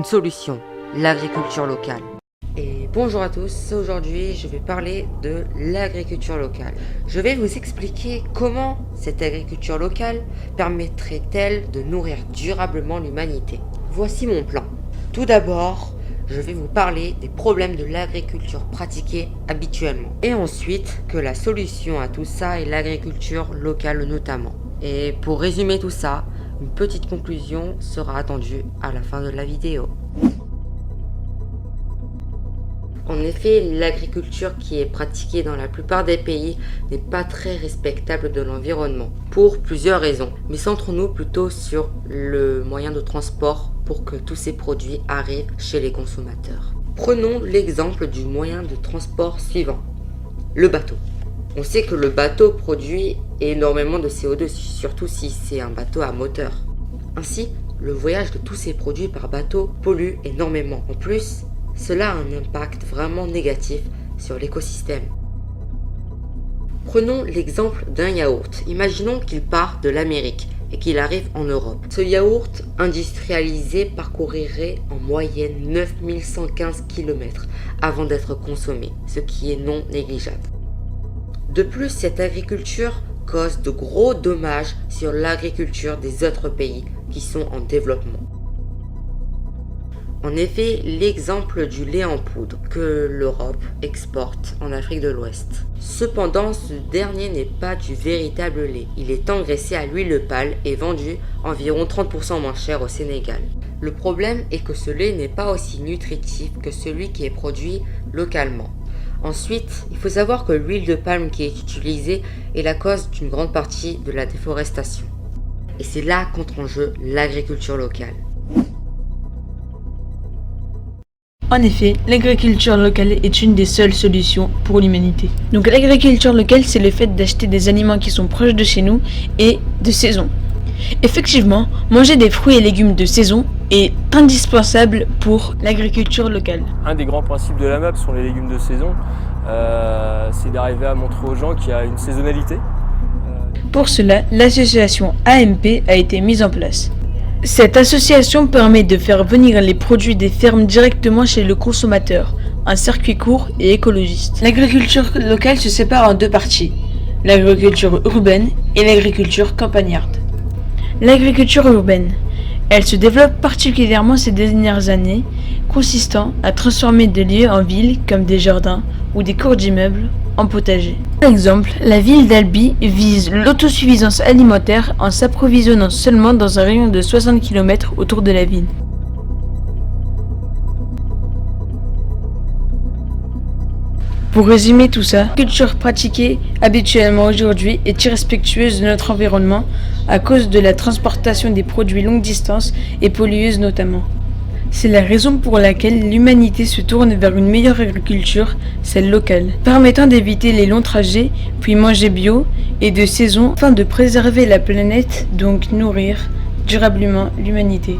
solution, l'agriculture locale. Et bonjour à tous, aujourd'hui je vais parler de l'agriculture locale. Je vais vous expliquer comment cette agriculture locale permettrait-elle de nourrir durablement l'humanité. Voici mon plan. Tout d'abord, je vais vous parler des problèmes de l'agriculture pratiquée habituellement. Et ensuite, que la solution à tout ça est l'agriculture locale notamment. Et pour résumer tout ça, une petite conclusion sera attendue à la fin de la vidéo. En effet, l'agriculture qui est pratiquée dans la plupart des pays n'est pas très respectable de l'environnement, pour plusieurs raisons. Mais centrons-nous plutôt sur le moyen de transport pour que tous ces produits arrivent chez les consommateurs. Prenons l'exemple du moyen de transport suivant, le bateau. On sait que le bateau produit énormément de CO2, surtout si c'est un bateau à moteur. Ainsi, le voyage de tous ces produits par bateau pollue énormément. En plus, cela a un impact vraiment négatif sur l'écosystème. Prenons l'exemple d'un yaourt. Imaginons qu'il part de l'Amérique et qu'il arrive en Europe. Ce yaourt industrialisé parcourirait en moyenne 9115 km avant d'être consommé, ce qui est non négligeable. De plus, cette agriculture cause de gros dommages sur l'agriculture des autres pays qui sont en développement. En effet, l'exemple du lait en poudre que l'Europe exporte en Afrique de l'Ouest. Cependant, ce dernier n'est pas du véritable lait. Il est engraissé à l'huile de palme et vendu environ 30% moins cher au Sénégal. Le problème est que ce lait n'est pas aussi nutritif que celui qui est produit localement. Ensuite, il faut savoir que l'huile de palme qui est utilisée est la cause d'une grande partie de la déforestation. Et c'est là qu'entre en jeu l'agriculture locale. En effet, l'agriculture locale est une des seules solutions pour l'humanité. Donc l'agriculture locale, c'est le fait d'acheter des aliments qui sont proches de chez nous et de saison. Effectivement, manger des fruits et légumes de saison est indispensable pour l'agriculture locale. Un des grands principes de la MAP sont les légumes de saison. C'est d'arriver à montrer aux gens qu'il y a une saisonnalité. Pour cela, l'association AMP a été mise en place. Cette association permet de faire venir les produits des fermes directement chez le consommateur, un circuit court et écologiste. L'agriculture locale se sépare en deux parties, l'agriculture urbaine et l'agriculture campagnarde. L'agriculture urbaine, elle se développe particulièrement ces dernières années, consistant à transformer des lieux en villes comme des jardins ou des cours d'immeubles en potagers. Par exemple, la ville d'Albi vise l'autosuffisance alimentaire en s'approvisionnant seulement dans un rayon de 60 km autour de la ville. Pour résumer tout ça, la culture pratiquée habituellement aujourd'hui est irrespectueuse de notre environnement à cause de la transportation des produits longue distance et pollueuse notamment. C'est la raison pour laquelle l'humanité se tourne vers une meilleure agriculture, celle locale, permettant d'éviter les longs trajets, puis manger bio et de saison afin de préserver la planète, donc nourrir durablement l'humanité.